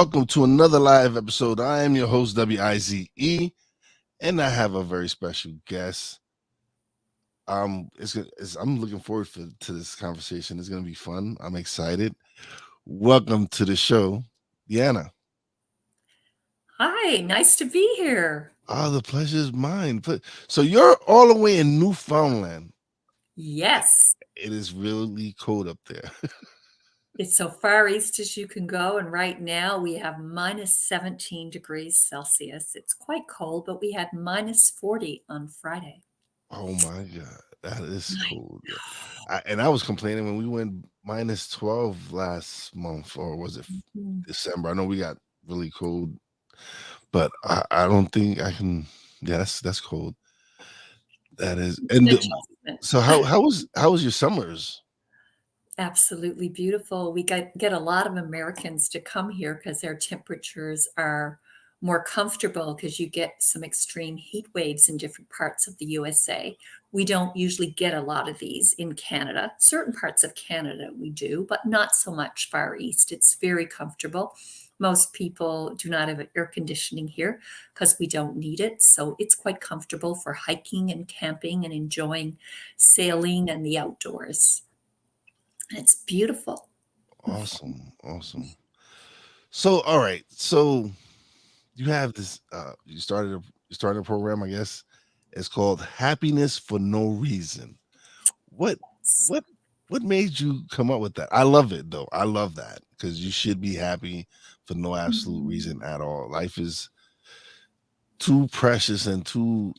welcome to another live episode. I am your host, WIZE, and I have a very special guest. I'm looking forward to this conversation. It's going to be fun. I'm excited. Welcome to the show, Deanna. Hi, nice to be here. Oh, the pleasure is mine. So you're all the way in Newfoundland. Yes, It is really cold up there. it's so far east as you can go, and right now we have minus 17 degrees Celsius. It's quite cold, but we had minus 40 on Friday. Oh my God, that is I cold. And I was complaining when we went minus 12 last month, or was it know. December? I know we got really cold, but I don't think I can. Yeah, that's cold. That is. It's And an adjustment. so how was your summers? Absolutely beautiful. We get a lot of Americans to come here because their temperatures are more comfortable because you get some extreme heat waves in different parts of the USA. We don't usually get a lot of these in Canada. Certain parts of Canada we do, but not so much far east. It's very comfortable. Most people do not have air conditioning here because we don't need it. So it's quite comfortable for hiking and camping and enjoying sailing and the outdoors. It's beautiful. Awesome, awesome. So all right, so you have this. You started a program, I guess. It's called Happiness for No Reason. What what what made you come up with that? I love it though. I love that because you should be happy for no absolute Mhm. reason at all. Life is too precious and too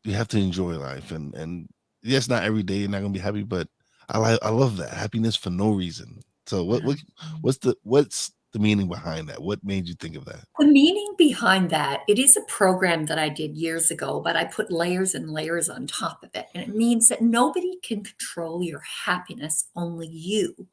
you have to enjoy life and yes, not every day you're not gonna be happy, but I love that. Happiness for no reason. So what's the meaning behind that? What made you think of that? The meaning behind that, it is a program that I did years ago, but I put layers and layers on top of it. And it means that nobody can control your happiness, only you.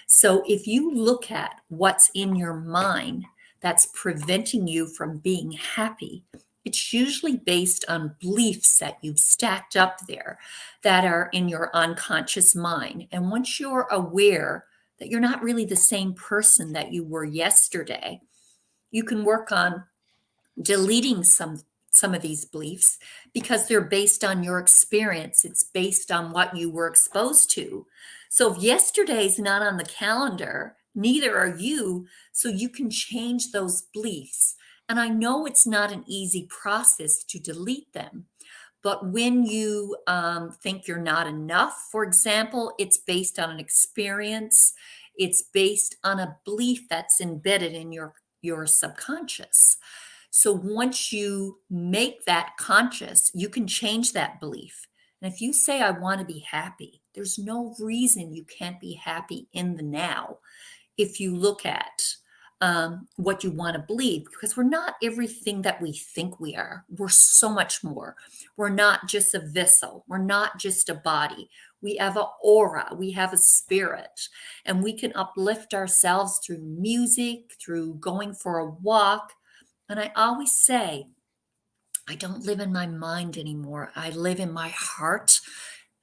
So if you look at what's in your mind that's preventing you from being happy, it's usually based on beliefs that you've stacked up there that are in your unconscious mind. And once you're aware that you're not really the same person that you were yesterday, you can work on deleting some of these beliefs because they're based on your experience. It's based on what you were exposed to. So if yesterday's not on the calendar, neither are you. So you can change those beliefs. And I know it's not an easy process to delete them. But when you think you're not enough, for example, it's based on an experience. It's based on a belief that's embedded in your subconscious. So once you make that conscious, you can change that belief. And if you say, I want to be happy, there's no reason you can't be happy in the now if you look at what you want to believe, because we're not everything that we think we are. We're so much more. We're not just a vessel, we're not just a body. We have an aura, we have a spirit, and we can uplift ourselves through music, through going for a walk. And I always say, I don't live in my mind anymore. I live in my heart.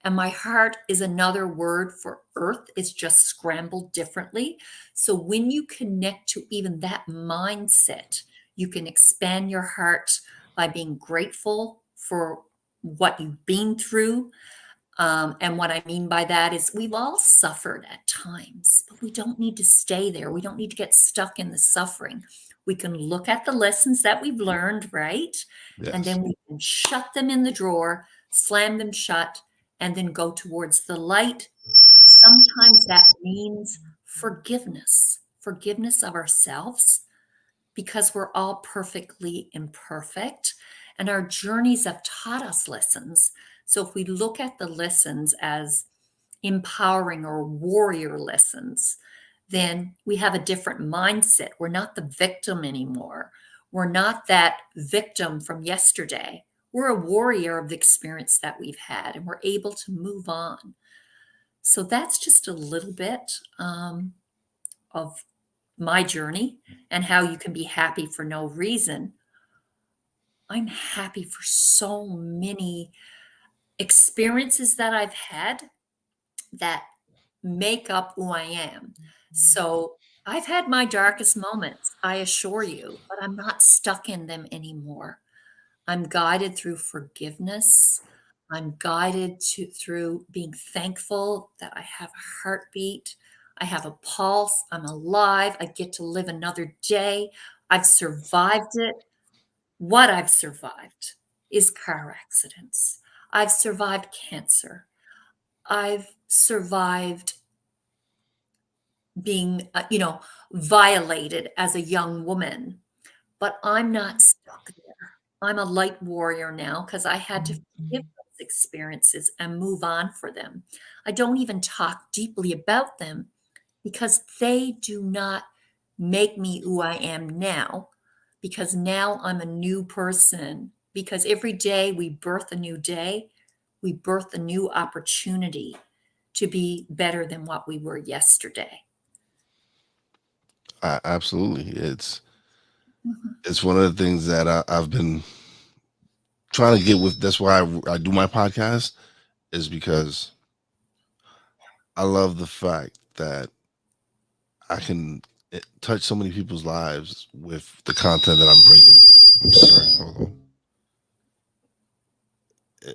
And my heart is another word for earth. It's just scrambled differently. So when you connect to even that mindset, you can expand your heart by being grateful for what you've been through. And what I mean by that is we've all suffered at times, but we don't need to stay there. We don't need to get stuck in the suffering. We can look at the lessons that we've learned, right? And Yes. then we can shut them in the drawer, slam them shut, and then go towards the light. Sometimes that means forgiveness of ourselves, because we're all perfectly imperfect and our journeys have taught us lessons. So if we look at the lessons as empowering or warrior lessons, then we have a different mindset. We're not the victim anymore. We're not that victim from yesterday. We're a warrior of the experience that we've had, and we're able to move on. So that's just a little bit of my journey and how you can be happy for no reason. I'm happy for so many experiences that I've had that make up who I am. So I've had my darkest moments, I assure you, but I'm not stuck in them anymore. I'm guided through forgiveness. I'm guided through being thankful that I have a heartbeat. I have a pulse. I'm alive. I get to live another day. I've survived it. What I've survived is car accidents. I've survived cancer. I've survived being, violated as a young woman, but I'm not stuck there. I'm a light warrior now because I had to forgive those experiences and move on for them. I don't even talk deeply about them because they do not make me who I am now, because now I'm a new person. Because every day we birth a new day, we birth a new opportunity to be better than what we were yesterday. Absolutely. Mhm. It's one of the things that I've been trying to get with. That's why I do my podcast, is because I love the fact that I can touch so many people's lives with the content that I'm bringing. I'm sorry, hold on.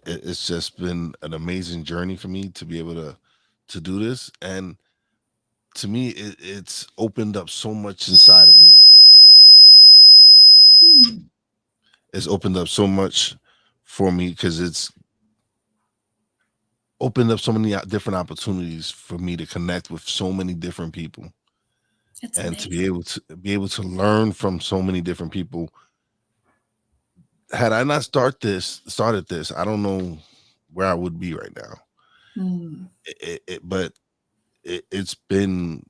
It's just been an amazing journey for me to be able to do this, and to me, it's opened up so much inside of me. Mm. It's opened up so much for me because it's opened up so many different opportunities for me to connect with so many different people, It's and to amazing. be able to learn from so many different people. Had I not started this, I don't know where I would be right now. Mm. But it's been,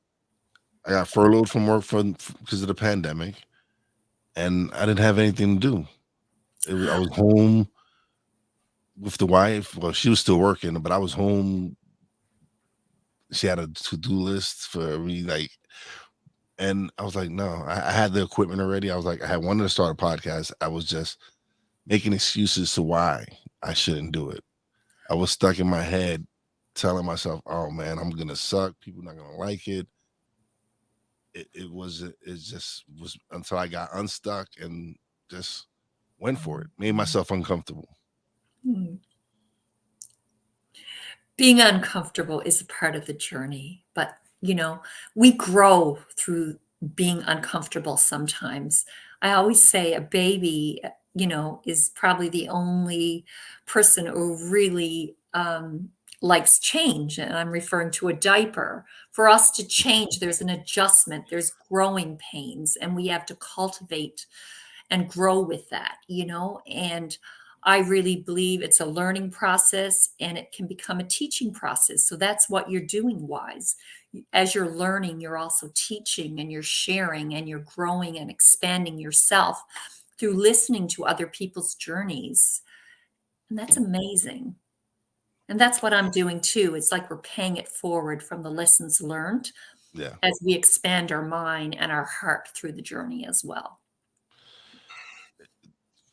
I got furloughed from work because of the pandemic, and I didn't have anything to do. I was home with the wife. Well, she was still working, but I was home. She had a to-do list for me, like, and I was like, no, I had the equipment already. I was like, I had wanted to start a podcast. I was just making excuses to why I shouldn't do it. I was stuck in my head telling myself, oh man, I'm gonna suck. People not gonna like it. It just was until I got unstuck and just went for it. Made myself uncomfortable. Mm. Being uncomfortable is a part of the journey, but, we grow through being uncomfortable sometimes. I always say a baby, is probably the only person who really, likes change, and I'm referring to a diaper. For us to change, there's an adjustment, there's growing pains, and we have to cultivate and grow with that, and I really believe it's a learning process and it can become a teaching process. So that's what you're doing, Wise. As you're learning, you're also teaching and you're sharing and you're growing and expanding yourself through listening to other people's journeys. And that's amazing. And that's what I'm doing too. It's like we're paying it forward from the lessons learned Yeah. as we expand our mind and our heart through the journey as well.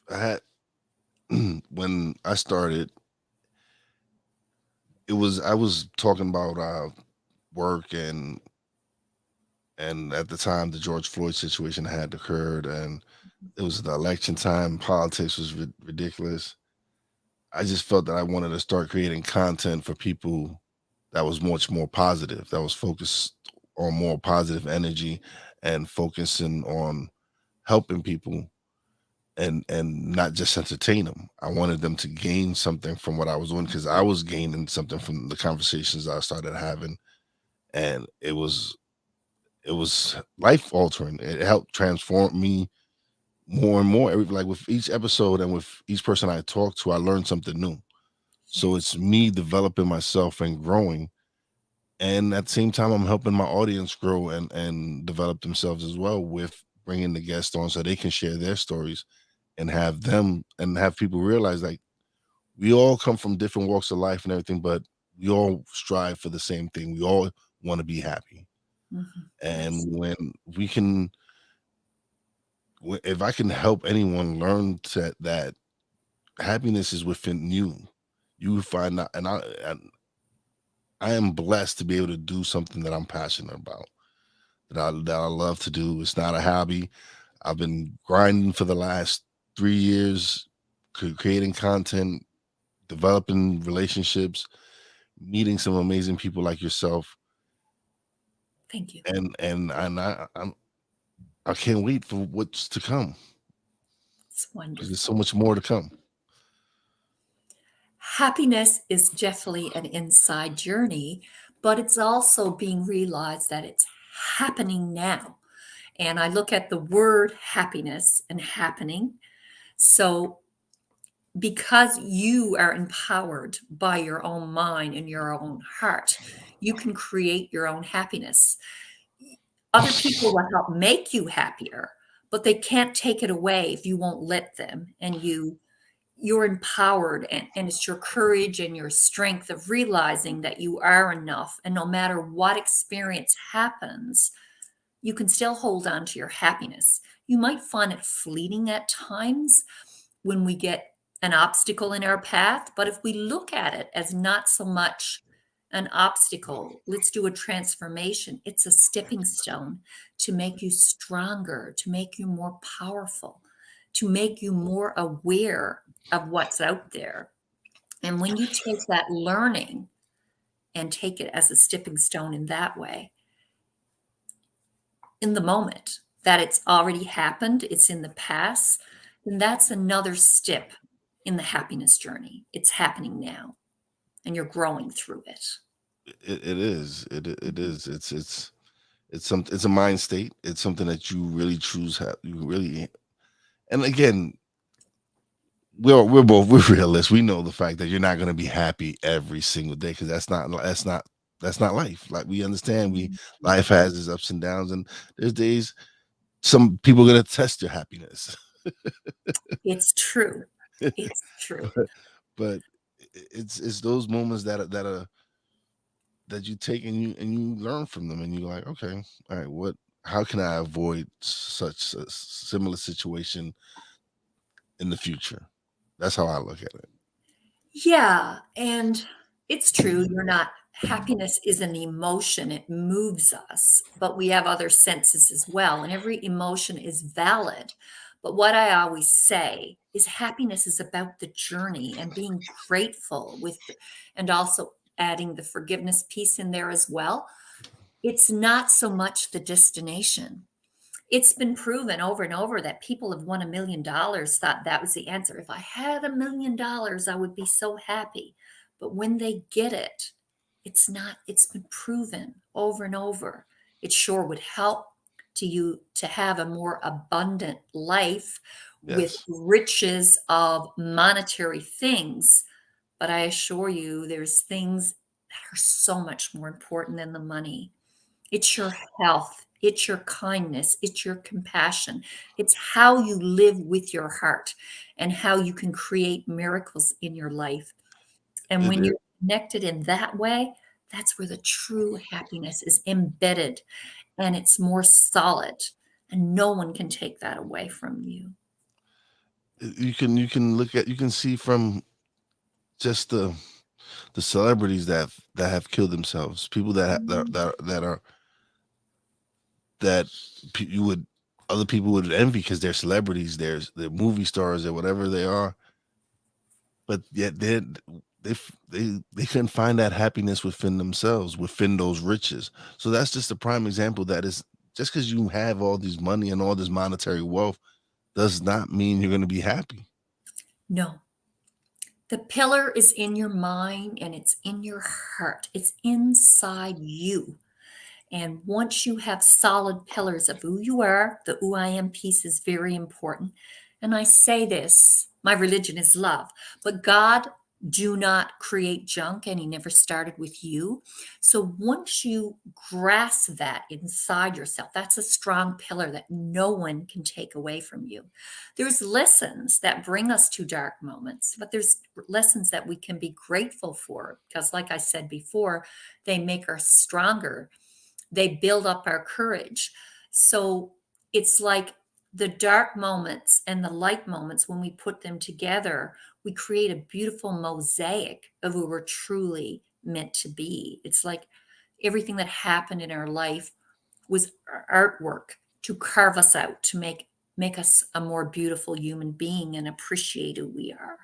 I had when I started, I was talking about work, and at the time the George Floyd situation had occurred, and it was the election time. Politics was ridiculous. I just felt that I wanted to start creating content for people that was much more positive, that was focused on more positive energy and focusing on helping people, and not just entertain them. I wanted them to gain something from what I was doing because I was gaining something from the conversations I started having, and it was life altering. It helped transform me more and more. Like with each episode and with each person I talked to, I learned something new. So it's me developing myself and growing, and at the same time, I'm helping my audience grow and develop themselves as well with bringing the guests on so they can share their stories and have people realize, like, we all come from different walks of life and everything, but we all strive for the same thing. We all want to be happy. Mhm. And Yes. when we can, if I can help anyone learn that happiness is within you, you find out. And I am blessed to be able to do something that I'm passionate about. that I love to do. It's not a hobby. I've been grinding for the last 3 years, creating content, developing relationships, meeting some amazing people like yourself, Thank you. I can't wait for what's to come It's because there's so wonderful. much more to come. Happiness is definitely an inside journey, but it's also being realized that it's happening now. And I look at the word happiness and happening. So, because you are empowered by your own mind and your own heart, you can create your own happiness. Other people will help make you happier, but they can't take it away if you won't let them. And you're empowered, and it's your courage and your strength of realizing that you are enough. And no matter what experience happens, you can still hold on to your happiness. You might find it fleeting at times when we get an obstacle in our path, but if we look at it as not so much an obstacle, let's do a transformation. It's a stepping stone to make you stronger, to make you more powerful, to make you more aware of what's out there. And when you take that learning and take it as a stepping stone in that way, in the moment that it's already happened, it's in the past, then that's another step in the happiness journey. It's happening now and you're growing through it. It is. It Mhm. is. It's a mind state. It's something that you really choose. You really, and again, we're realists. We know the fact that you're not going to be happy every single day because that's not life. Like we understand, we Mhm. life has its ups and downs, and there's days some people are going to test your happiness. It's true. It's true. but but it's those moments that you take and you learn from them, and you're like, okay, all right, what? How can I avoid such a similar situation in the future? That's how I look at it. Yeah, and it's true. You're not happiness is an emotion. It moves us, but we have other senses as well, and every emotion is valid. But what I always say is happiness is about the journey and being grateful and also adding the forgiveness piece in there as well. It's not so much the destination. It's been proven over and over that people have won $1 million thought that was the answer. If I had $1 million, I would be so happy. But when they get it, it's not, it's been proven over and over. It sure would help to you to have a more abundant life with Yes, riches of monetary things. But I assure you, there's things that are so much more important than the money. It's your health, it's your kindness, it's your compassion. It's how you live with your heart and how you can create miracles in your life. And it when is. you're connected in that way, that's where the true happiness is embedded and it's more solid. And no one can take that away from you. You can see from just the celebrities that have killed themselves, people Mhm. that are that you would other people would envy because they're celebrities, they're movie stars or whatever they are, but yet they couldn't find that happiness within themselves, within those riches. So that's just a prime example that is just because you have all these money and all this monetary wealth does not mean you're going to be happy. No, the pillar is in your mind and it's in your heart, it's inside you. And once you have solid pillars of who you are, the who I am piece is very important. And I say this, my religion is love, but God do not create junk and he never started with you. So once you grasp that inside yourself, that's a strong pillar that no one can take away from you. There's lessons that bring us to dark moments, but there's lessons that we can be grateful for because like I said before, they make us stronger, they build up our courage. So it's like the dark moments and the light moments, when we put them together, we create a beautiful mosaic of who we're truly meant to be. It's like everything that happened in our life was artwork to carve us out, to make us a more beautiful human being and appreciate who we are.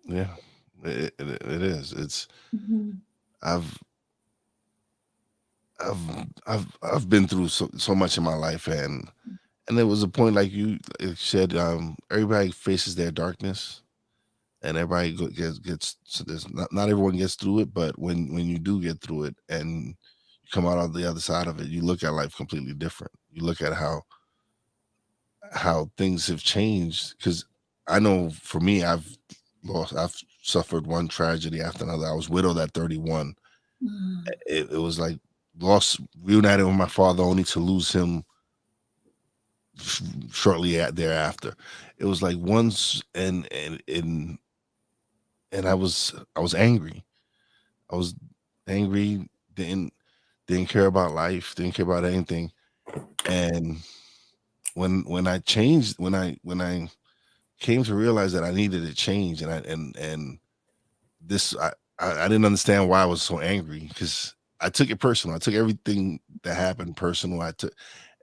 Yeah, it is. It's Mhm. I've I've been through so much in my life, and there was a point like you said, everybody faces their darkness, and everybody gets so there's not everyone gets through it, but when you do get through it and you come out on the other side of it, you look at life completely different. You look at how things have changed, because I know for me, I've suffered one tragedy after another. I was widowed at 31. Mm. It was like lost reunited with my father only to lose him shortly thereafter. It was like once, and I was angry. I was angry, didn't care about life, didn't care about anything. And when I changed, when I came to realize that I needed to change, and this I didn't understand why I was so angry, because I took it personal. I took everything that happened personal.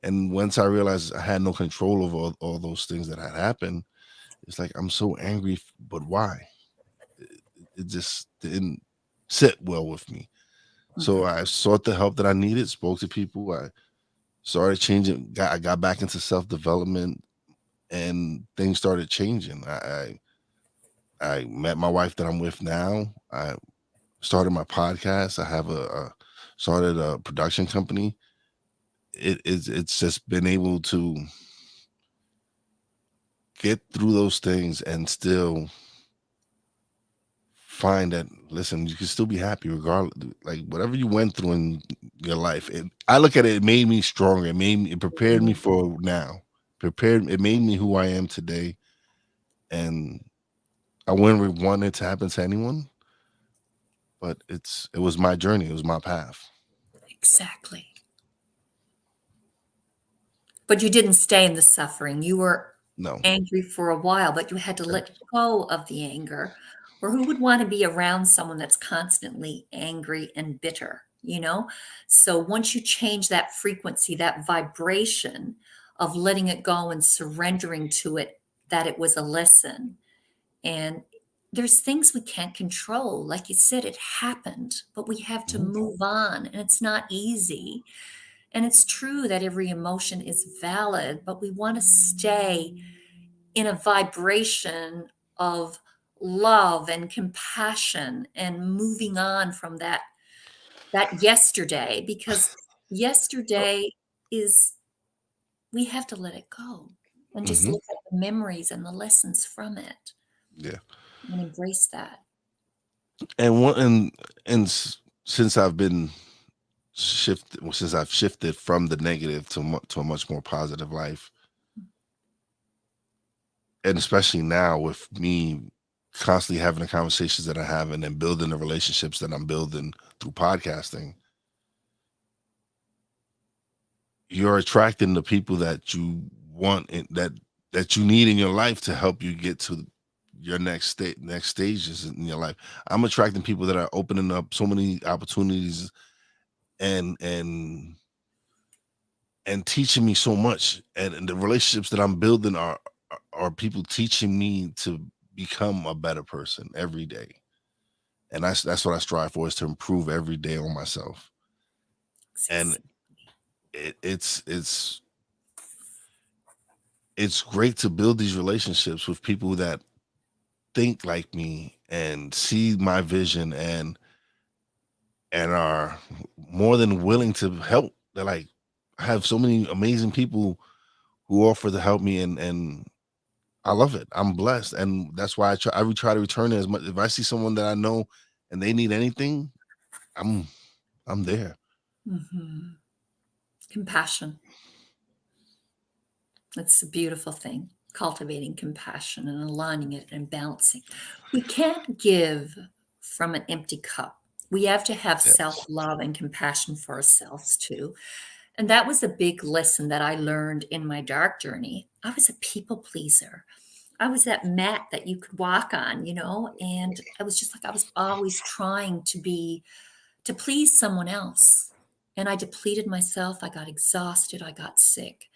And once I realized I had no control over all those things that had happened, it's like I'm so angry, but why? It just didn't sit well with me. So Mhm. I sought the help that I needed, spoke to people. I started changing. I got back into self development, and things started changing. I met my wife that I'm with now. I started my podcast. I have started a production company. It's just been able to get through those things and still find that, listen, you can still be happy regardless, like whatever you went through in your life. I look at it, it made me stronger. It prepared me Mhm. for now. It made me who I am today. And I wouldn't want it to happen to anyone, but it was my journey, it was my path. Exactly. But you didn't stay in the suffering. You were No. angry for a while, but you had to let go of the anger. Or who would want to be around someone that's constantly angry and bitter, you know? So once you change that frequency, that vibration of letting it go and surrendering to it, that it was a lesson. And there's things we can't control. Like you said, it happened, but we have to Mhm. move on, and it's not easy. And it's true that every emotion is valid, but we want to stay in a vibration of love and compassion and moving on from that yesterday, because yesterday is, we have to let it go and just Mhm. look at the memories and the lessons from it Yeah. and embrace that. And one and since I've been since I've shifted from the negative to a much more positive life, and especially now with me constantly having the conversations that I have and then building the relationships that I'm building through podcasting, you're attracting the people that you want and that you need in your life to help you get to your next stages in your life. I'm attracting people that are opening up so many opportunities and teaching me so much, and the relationships that I'm building are people teaching me to become a better person every day. And that's what I strive for, is to improve every day on myself. And it's great to build these relationships with people that think like me and see my vision, and are more than willing to help. They're like, I have so many amazing people who offer to help me, and I love it. I'm blessed, and that's why I try to return it as much. If I see someone that I know and they need anything, I'm I'm there. Mhm. Compassion. That's a beautiful thing. Cultivating compassion and aligning it and balancing. We can't give from an empty cup. We have to have self Yes. love and compassion for ourselves too. And that was a big lesson that I learned in my dark journey. I was a people pleaser. I was that mat that you could walk on, and I was just like, I was always trying to please someone else. and I depleted myself. I got exhausted. I got sick.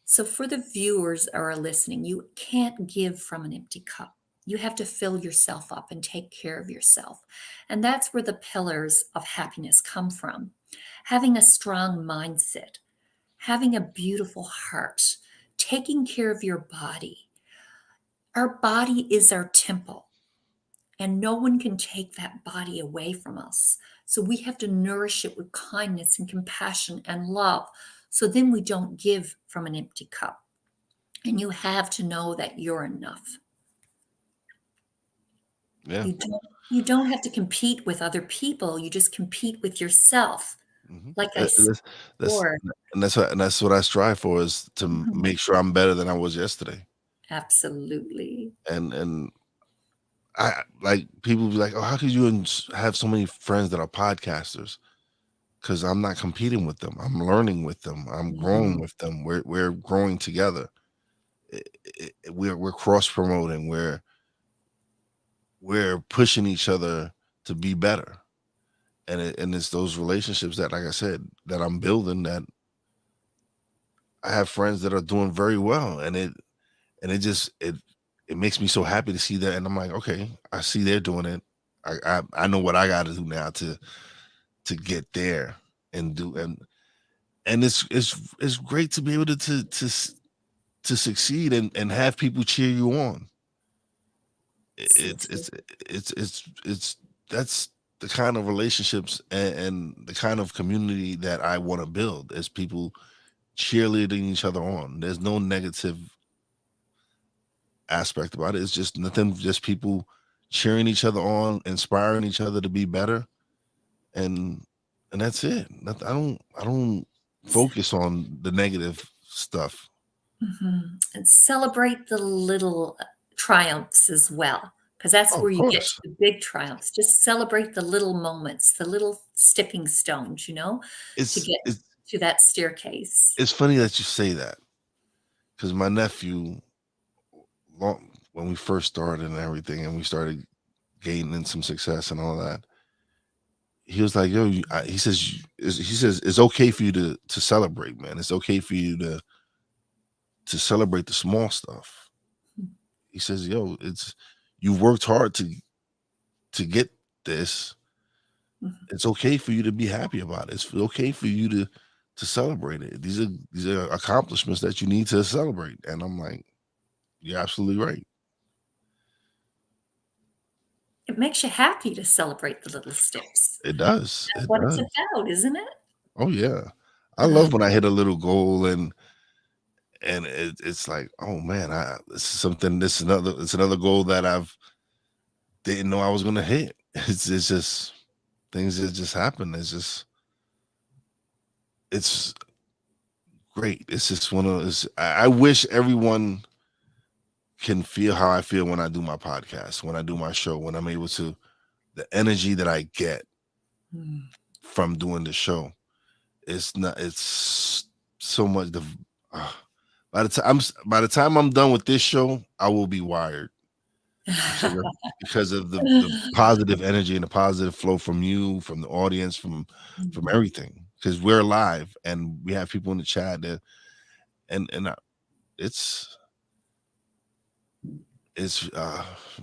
So, for the viewers or are listening, you can't give from an empty cup. You have to fill yourself up and take care of yourself. And that's where the pillars of happiness come from. Having a strong mindset, having a beautiful heart, taking care of your body. Our body is our temple, and no one can take that body away from us. So we have to nourish it with kindness and compassion and love. So then we don't give from an empty cup. And you have to know that you're enough. Yeah. You don't have to compete with other people. You just compete with yourself. Mhm. Like I said That's before. that's what I strive for, is to Mhm. make sure I'm better than I was yesterday. Absolutely. And I like, people be like, "Oh, how could you have so many friends that are podcasters?" Because I'm not competing with them. I'm learning with them. I'm growing Mhm. with them. We're growing together. We're cross promoting. We're pushing each other to be better. And it's those relationships that, like I said, that I'm building, that I have friends that are doing very well, and it just it makes me so happy to see that, and I'm like, okay, I see they're doing it. I know what I got to do now to get there and do, and it's great to be able to succeed and have people cheer you on. So It, true. it's That's the kind of relationships and the kind of community that I want to build, as people cheerleading each other on. There's no negative aspect about it. It's just nothing, just people cheering each other on, inspiring each other to be better, and that's it. I don't focus on the negative stuff. Mhm. And celebrate the little triumphs as well, because that's Oh, where of you get to course. the big triumphs. Just celebrate the little moments, the little stepping stones, to It's get it's to that staircase. it's funny that you say that, because my nephew, when we first started and everything, and we started gaining some success and all that, he was like, "Yo," he says, "It's okay for you to celebrate, man. It's okay for you to celebrate the small stuff." He says, "Yo, it's you worked hard to get this. Mhm. It's okay for you to be happy about it. It's okay for you to celebrate it. These are accomplishments that you need to celebrate." And I'm like, "You're absolutely right. It makes you happy to celebrate the little steps. It does. That's It what it's does. about, isn't it? Oh yeah. I Uh, love when I hit a little goal, and it's like, oh man, this is something. It's another goal that I've didn't know I was gonna hit. It's just things that just happen. It's great. It's just one of those. I wish everyone can feel how I feel when I do my podcast, when I do my show, when I'm able to, the energy that I get mm. from doing the show. It's so much. Uh, by the time I'm done with this show, I will be wired, because of the positive energy and the positive flow from you, from the audience, from Mhm. everything. Because we're live and we have people in the chat that, and it's it's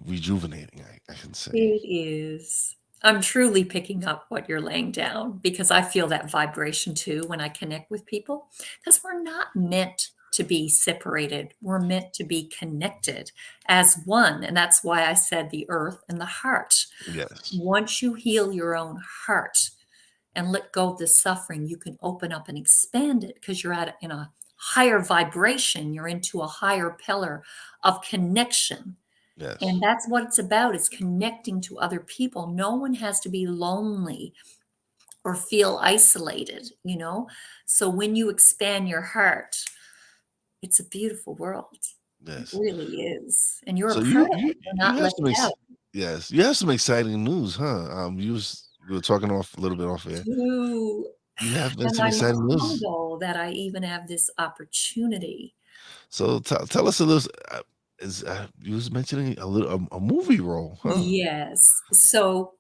rejuvenating, I can say. It is. I'm truly picking up what you're laying down because I feel that vibration too when I connect with people. Because we're not meant to be separated. We're meant to be connected as one. And that's why I said the earth and the heart. Yes, Once you heal your own heart and let go of the suffering, you can open up and expand it because you're in a higher vibration. You're into a higher pillar of connection, and yes, that's what it's about, is connecting to other people. No one has to be lonely or feel isolated. So when you expand your heart, it's a beautiful world. It yes. really is. And you're a So part of it. You're you not have left some out. yes, you have some exciting news, huh? We were talking off a little bit off air. Too. You have And some I'm exciting news. humble that I even have this opportunity. So tell us a little. You was mentioning a movie role, huh? Yes. So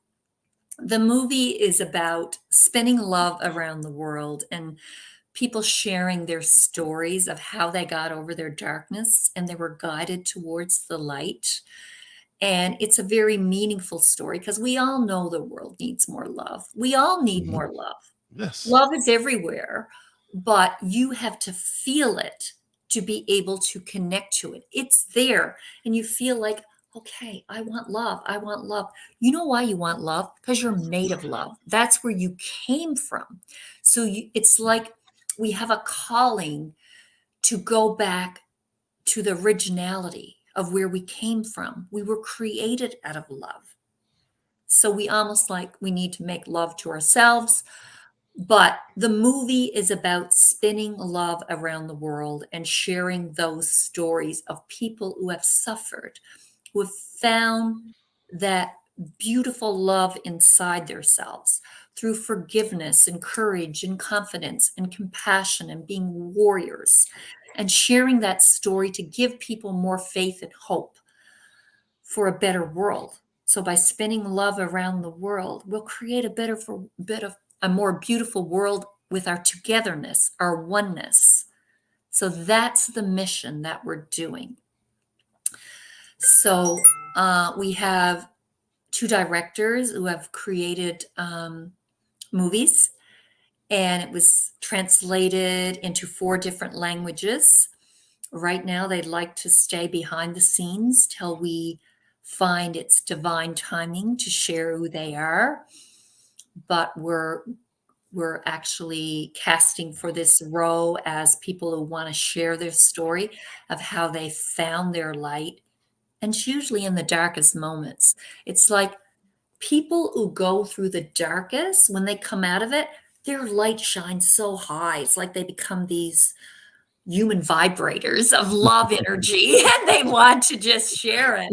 The movie is about spinning love around the world and people sharing their stories of how they got over their darkness and they were guided towards the light. And it's a very meaningful story because we all know the world needs more love. We all need Mhm. more love. Yes. Love is everywhere, but you have to feel it to be able to connect to it. It's there, and you feel like, okay, I want love. I want love. You know why you want love? Because you're made of love. That's where you came from. So it's like we have a calling to go back to the originality of where we came from. We were created out of love. So we almost like we need to make love to ourselves, but the movie is about spinning love around the world and sharing those stories of people who have suffered, who have found that beautiful love inside themselves through forgiveness and courage and confidence and compassion and being warriors, and sharing that story to give people more faith and hope for a better world. So by spinning love around the world, we'll create a bit of a more beautiful world with our togetherness, our oneness. So that's the mission that we're doing. So we have two directors who have created movies, and it was translated into 4 different languages. Right now, they'd like to stay behind the scenes till we find its divine timing to share who they are. But we're actually casting for this role as people who want to share their story of how they found their light. And it's usually in the darkest moments. It's like people who go through the darkest, when they come out of it, their light shines so high. It's like they become these human vibrators of love energy and they want to just share it.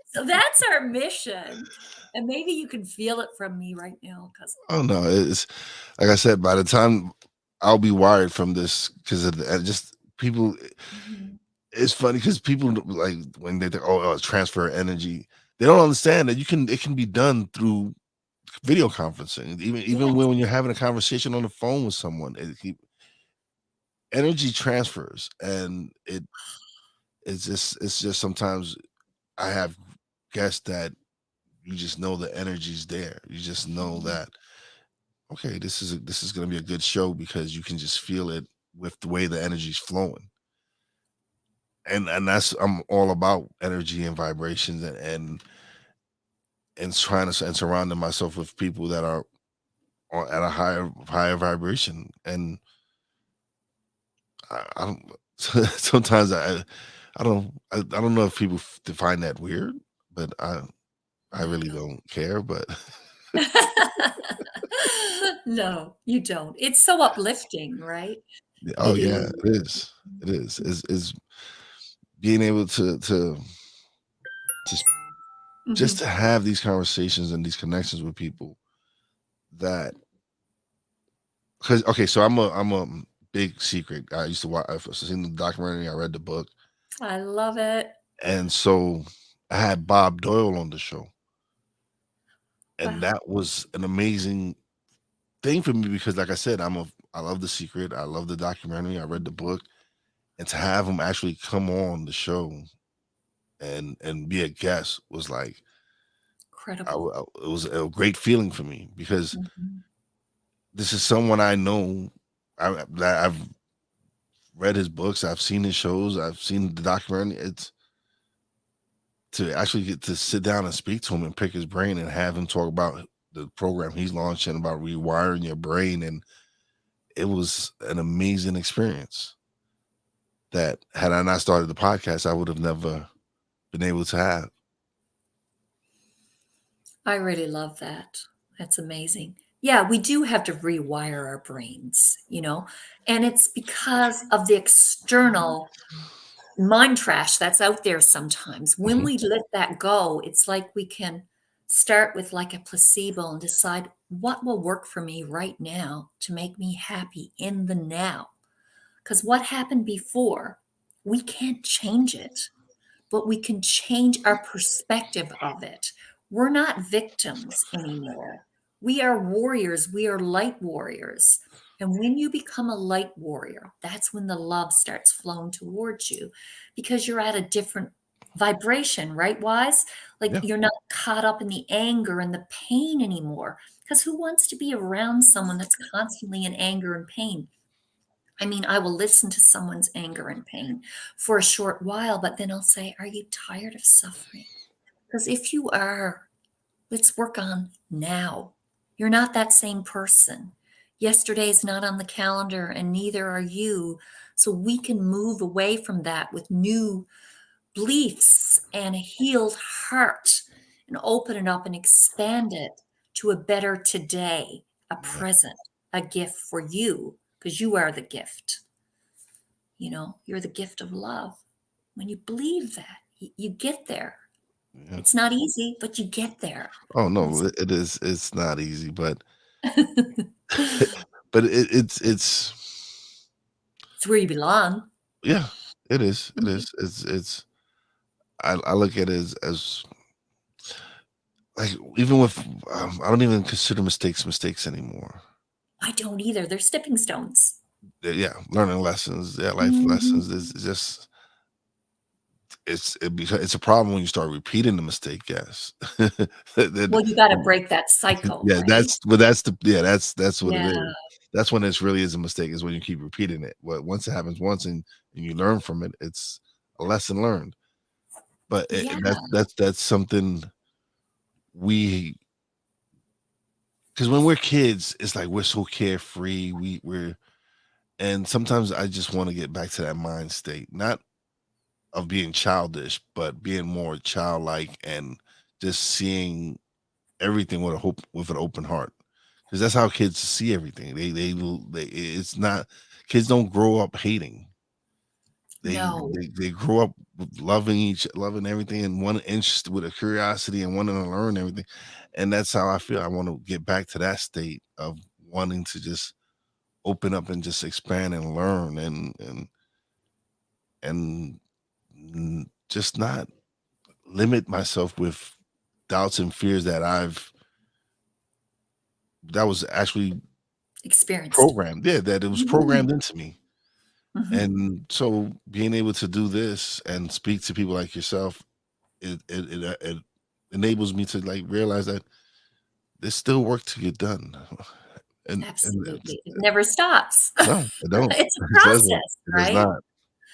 So that's our mission. And maybe you can feel it from me right now because Oh no, it's like I said. By the time I'll be wired from this, because just people. It's funny because people like when they think, oh, transfer energy. They don't understand that it can be done through video conferencing. Even yes. when you're having a conversation on the phone with someone, energy transfers, and it's just sometimes I have guessed that you just know the energy's there. You just know Mhm. that okay, this is going to be a good show because you can just feel it with the way the energy's flowing. And that's I'm all about energy and vibrations and trying to and surrounding myself with people that are at a higher vibration. And I don't sometimes I don't know if people define that weird, but I I really don't. don't care. But No, you don't. It's so uplifting, right? oh It yeah, is. it is. It is being able to just Mhm. to have these conversations and these connections with people that because okay, so I'm a big secret. I used to watch. I've seen the documentary. I read the book, I love it. and so I had Bob Doyle on the show, and Wow. that was an amazing thing for me because, like I said, I love the secret. I love the documentary. I read the book, and to have him actually come on the show and be a guest was like Incredible. it was a great feeling for me because Mhm. this is someone I know. That I've read his books. I've seen his shows. I've seen the documentary. It's to actually get to sit down and speak to him and pick his brain and have him talk about the program he's launching about rewiring your brain. And it was an amazing experience that had I not started the podcast, I would have never been able to have. I really love that. That's amazing. Yeah, we do have to rewire our brains, and it's because of the external mind trash that's out there sometimes. When Mhm. we let that go, it's like we can start with like a placebo and decide what will work for me right now to make me happy in the now. Because what happened before, we can't change it, but we can change our perspective of it. We're not victims anymore. We are warriors, we are light warriors. And when you become a light warrior, that's when the love starts flowing towards you because you're at a different vibration, right, Wise? Like Yeah. you're not caught up in the anger and the pain anymore. Because who wants to be around someone that's constantly in anger and pain? I mean, I will listen to someone's anger and pain for a short while, but then I'll say, are you tired of suffering? Because if you are, let's work on now. You're not that same person. Yesterday is not on the calendar, and neither are you. So we can move away from that with new beliefs and a healed heart and open it up and expand it to a better today, a Yeah. present, a gift for you, because you are the gift. You're the gift of love. When you believe that, you get there. Yeah. It's not easy, but you get there. Oh And no, it is. It's not easy, but it's but it's it's where you belong. yeah, it is. It Mhm. is. It's. I look at it as like even with I don't even consider mistakes anymore. I don't either. They're stepping stones. Yeah, learning lessons, yeah, life Mhm. lessons is just it's a problem when you start repeating the mistake. Yes, Then- Well, you gotta break that cycle, yeah, right? that's what it Yeah, is. That's when it really is a mistake is when you keep repeating it. But once it happens once and you learn from it, it's a lesson learned. But yeah, that's something we because when we're kids, it's like we're so carefree. We're and sometimes I just want to get back to that mind state, not of being childish, but being more childlike and just seeing everything with a hope with an open heart. Because that's how kids see everything. They it's not kids don't grow up hating. no, They grow up loving everything and one interest with a curiosity and wanting to learn everything. And that's how I feel. I want to get back to that state of wanting to just open up and just expand and learn and just not limit myself with doubts and fears that was actually experienced. programmed. Yeah, that it was Mhm, programmed into me. mhm. And so being able to do this and speak to people like yourself, it enables me to like realize that there's still work to get done. And it's, Absolutely. It never stops. no, it don't. It's a It doesn't. process, It does right? not.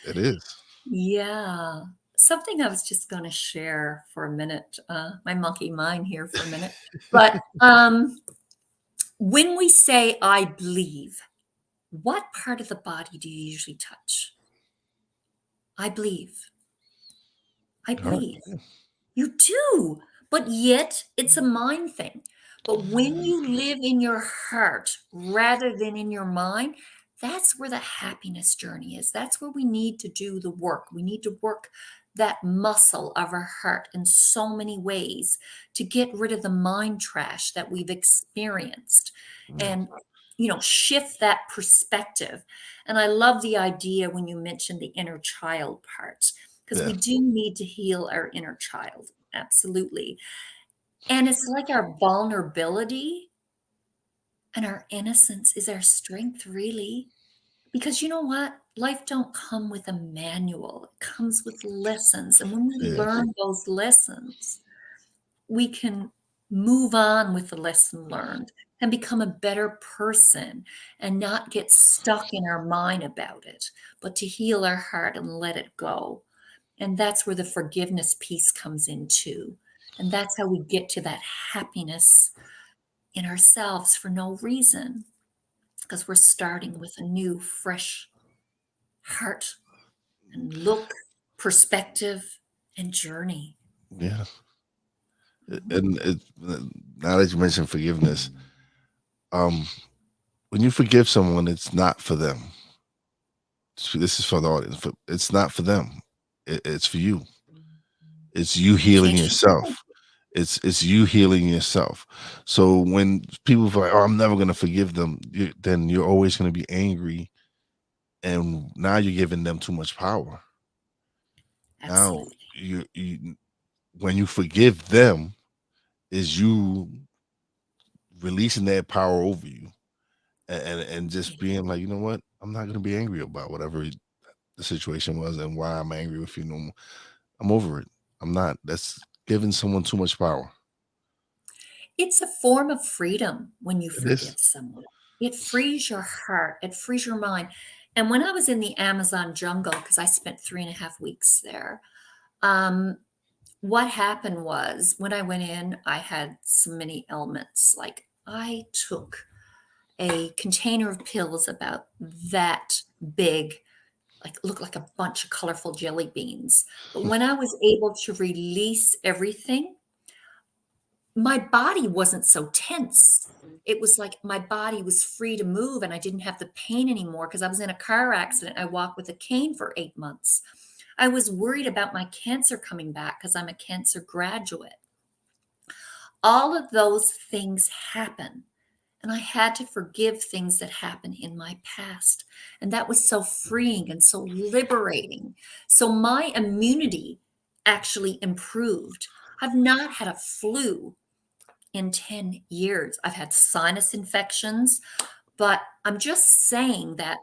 It is. Yeah. Something I was just gonna share for a minute, my monkey mind here for a minute. But, when we say, "I believe," what part of the body do you usually touch? I believe. I All right. believe. You do, but yet it's a mind thing. But when you live in your heart rather than in your mind, that's where the happiness journey is. That's where we need to do the work. We need to work that muscle of our heart in so many ways to get rid of the mind trash that we've experienced Yeah. and shift that perspective. And I love the idea when you mentioned the inner child part because we Yeah. do need to heal our inner child. Absolutely. And it's like our vulnerability and our innocence is our strength, really. Because you know what? Life don't come with a manual. It comes with lessons. And when we Yeah. learn those lessons, we can move on with the lesson learned and become a better person and not get stuck in our mind about it, but to heal our heart and let it go. And that's where the forgiveness piece comes in too. And that's how we get to that happiness in ourselves for no reason, because we're starting with a new, fresh heart and look, perspective, and journey. Yeah. Mhm. And now that you mentioned forgiveness, um, when you forgive someone, it's not for them. This is for the audience. It's not for them. It's for you. It's you healing Can't you? yourself. It's you healing yourself. So when people feel like, "Oh, I'm never gonna forgive them," then you're always gonna be angry, and now you're giving them too much power. Now Absolutely. you when you forgive them, is you releasing that power over you, and just being like, you know what, I'm not gonna be angry about whatever the situation was and why I'm angry with you no more. I'm over it. I'm not. That's giving someone too much power. It's a form of freedom when you It is. forgive someone. It frees your heart, it frees your mind. And when I was in the Amazon jungle, because I spent 3.5 weeks there, um, what happened was when I went in, I had so many ailments. Like I took a container of pills about that big, like looked like a bunch of colorful jelly beans. But when I was able to release everything, my body wasn't so tense. It was like my body was free to move and I didn't have the pain anymore because I was in a car accident. I walked with a cane for 8 months. I was worried about my cancer coming back because I'm a cancer graduate. All of those things happen. And I had to forgive things that happened in my past. And that was so freeing and so liberating. So my immunity actually improved. I've not had a flu in 10 years. I've had sinus infections, but I'm just saying that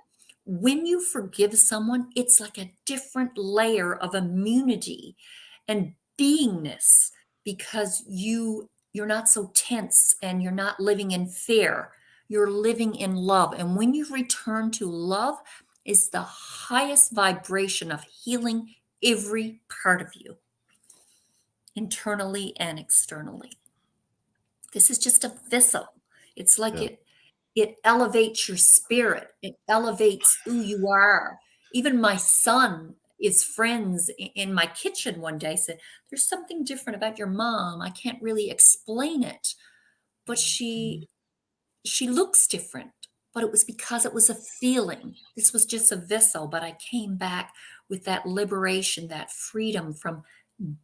when you forgive someone, it's like a different layer of immunity and beingness because you're not so tense and you're not living in fear. You're living in love. And when you return to love, is the highest vibration of healing every part of you, internally and externally. This is just a vessel. It's like Yeah. it elevates your spirit. It elevates who you are. Even my son, his friends in my kitchen one day said, "There's something different about your mom. I can't really explain it, but she looks different." But it was because it was a feeling. This was just a vessel, but I came back with that liberation, that freedom from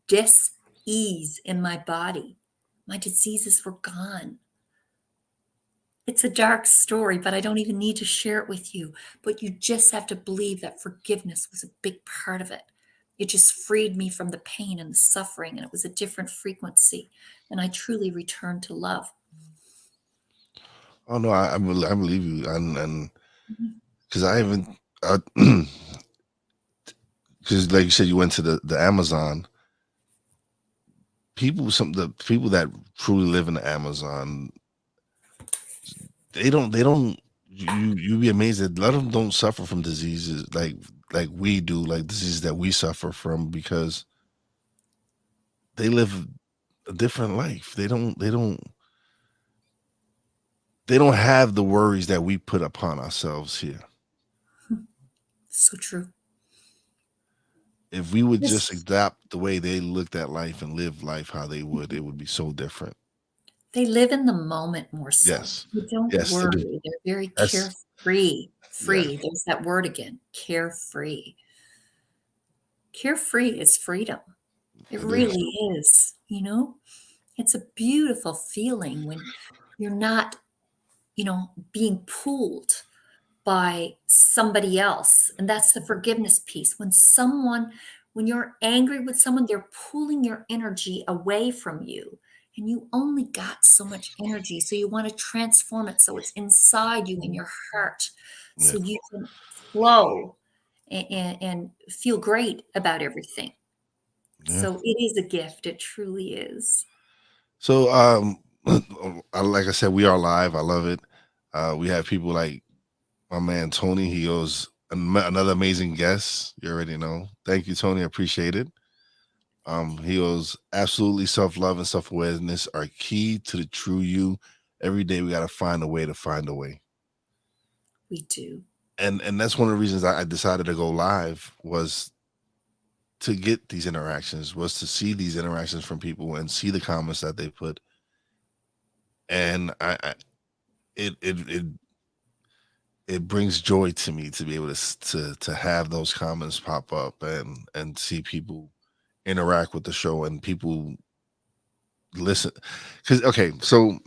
dis-ease in my body. My diseases were gone. It's a dark story, but I don't even need to share it with you. But you just have to believe that forgiveness was a big part of it. It just freed me from the pain and the suffering, and it was a different frequency. And I truly returned to love. Oh no, I believe you, and Mhm. because I haven't, because like you said, you went to the Amazon. The people that truly live in the Amazon, they don't. You be amazed that a lot of them don't suffer from diseases like we do, like diseases that we suffer from because they live a different life. They don't have the worries that we put upon ourselves here. So true. If we would just Yes, adapt the way they looked at life and live life how they would, it would be so different. they live in the moment more so. Yes. They don't Yes, they do. worry. They're very That's carefree. yeah, Free. There's that word again. Carefree. Carefree is freedom. It it is. really is, you know? It's a beautiful feeling when you're not, being pulled by somebody else. And that's the forgiveness piece. When you're angry with someone, they're pulling your energy away from you. And you only got so much energy. So you want to transform it so it's inside you in your heart. Yeah. So you can flow and feel great about everything. Yeah. So it is a gift. It truly is. So like I said, we are live. I love it. We have people like my man Tony. He goes another amazing guest. You already know. Thank you, Tony. I appreciate it. He goes, absolutely self-love and self-awareness are key to the true you. Every day we gotta find a way to find a way. We do. And that's one of the reasons I decided to go live was to get these interactions, was to see these interactions from people and see the comments that they put. And I it brings joy to me to be able to have those comments pop up and see people interact with the show and people listen. Because okay, so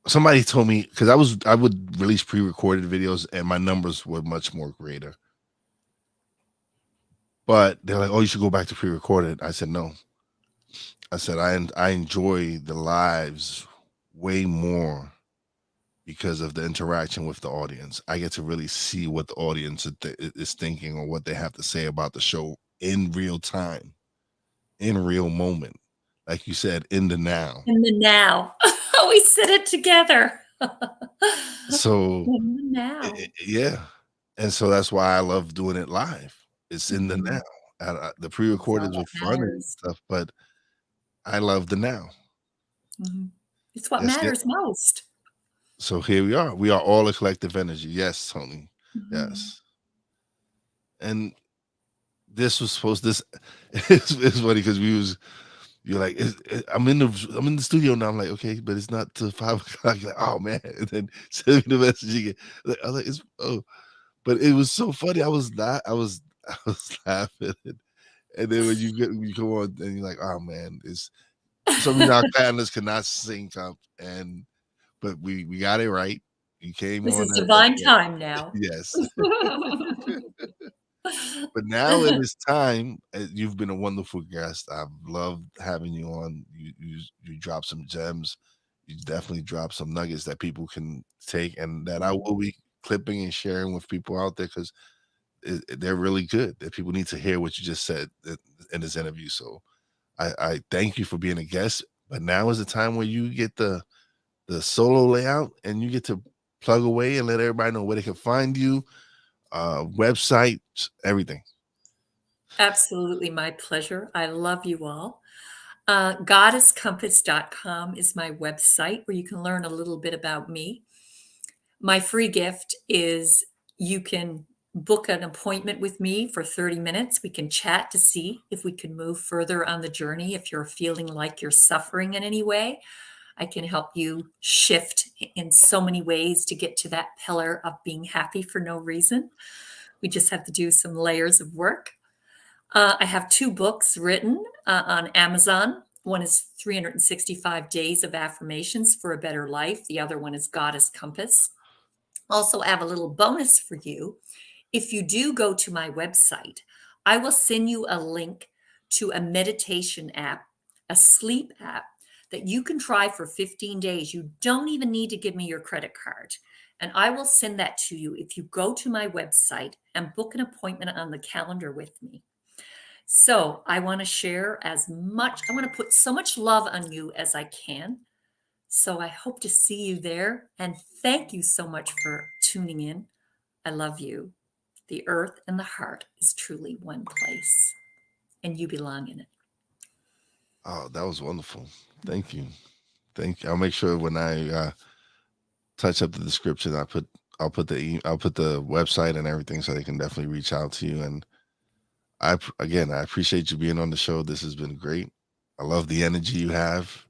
somebody told me because I would release pre-recorded videos and my numbers were much more greater. But they're like, "Oh, you should go back to pre-recorded." I said, "No." I said, I enjoy the lives way more because of the interaction with the audience. I get to really see what the audience is thinking or what they have to say about the show in real time, in real moment. Like you said, in the now. In the now. We said it together. So, In the now. yeah. And so that's why I love doing it live. It's in the Mhm. now. The It's all pre-recordeds were that fun and matters. stuff, but I love the now. Mhm. It's what Yes, yeah. matters most. So here we are. We are all a collective energy. Yes, Tony. Mhm. Yes. And this was supposed this it's funny because you're like I'm in the studio now. I'm like, okay, but it's not till 5 o'clock. Like, oh man. And then send me the message again. Like, I was like, it's but it was so funny. I was laughing. And then when you come on and you're like, oh man, it's for some reason our calendars cannot sync up, and but we got it right. You came This on is divine time now. yes. But now it is time. You've been a wonderful guest. I've loved having you on. You drop some gems. You definitely drop some nuggets that people can take, and that I will be clipping and sharing with people out there because they're really good. That people need to hear what you just said in this interview. So I thank you for being a guest. But now is the time where you get the solo layout and you get to plug away and let everybody know where they can find you, websites, everything. Absolutely my pleasure. I love you all. Goddesscompass.com is my website where you can learn a little bit about me. My free gift is you can book an appointment with me for 30 minutes. We can chat to see if we can move further on the journey. If you're feeling like you're suffering in any way, I can help you shift in so many ways to get to that pillar of being happy for no reason. We just have to do some layers of work. I have two books written on Amazon. One is 365 Days of Affirmations for a Better Life. The other one is Goddess Compass. Also, I have a little bonus for you. If you do go to my website, I will send you a link to a meditation app, a sleep app that you can try for 15 days. You don't even need to give me your credit card. And I will send that to you if you go to my website and book an appointment on the calendar with me. So I want to share as much, I want to put so much love on you as I can. So I hope to see you there. And thank you so much for tuning in. I love you. The earth and the heart is truly one place, and you belong in it. Oh, that was wonderful. Thank you. Thank you. I'll make sure when I touch up the description, I'll put I'll put the website and everything so they can definitely reach out to you. And I appreciate you being on the show. This has been great. I love the energy you have.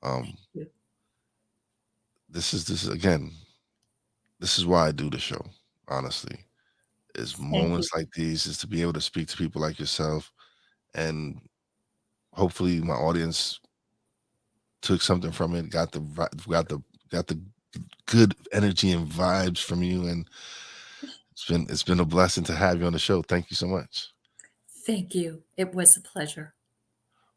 Um, Thank you. this is again, this is why I do the show, honestly. Is Thank you. moments like these is to be able to speak to people like yourself, and hopefully my audience took something from it, got the good energy and vibes from you, and it's been a blessing to have you on the show. Thank you so much. Thank you. It was a pleasure.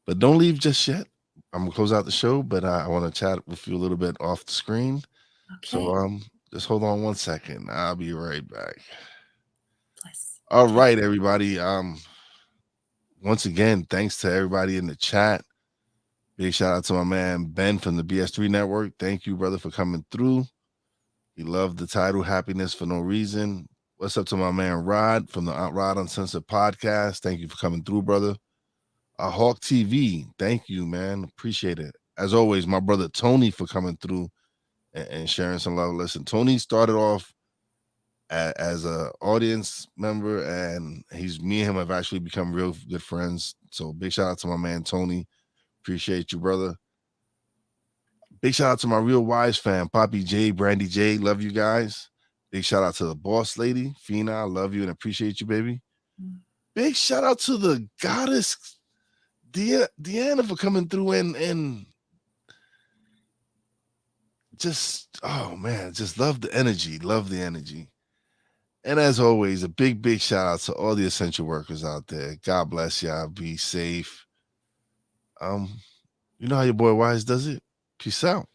But don't leave just yet. I'm gonna close out the show, but I want to chat with you a little bit off the screen. So Okay. just hold on 1 second. I'll be right back. Bless. All Okay. right, everybody. Once again, thanks to everybody in the chat. Big shout out to my man Ben from the BS3 Network. Thank you, brother, for coming through. He loved the title Happiness for No Reason. What's up to my man Rod from the Rod Uncensored podcast? Thank you for coming through, brother. Hawk TV, thank you, man. Appreciate it. As always, my brother Tony for coming through and sharing some love. Listen, Tony started off as a audience member, and me and him have actually become real good friends. So big shout out to my man Tony. Appreciate you, brother. Big shout out to my Real Wise fan, Poppy J, Brandy J. Love you guys. Big shout out to the boss lady, Fina. I love you and appreciate you, baby. Big shout out to the goddess, Deanna, for coming through and just, oh man, just love the energy. Love the energy. And as always, a big shout out to all the essential workers out there. God bless y'all. Be safe. You know how your boy Wise does it. Peace out.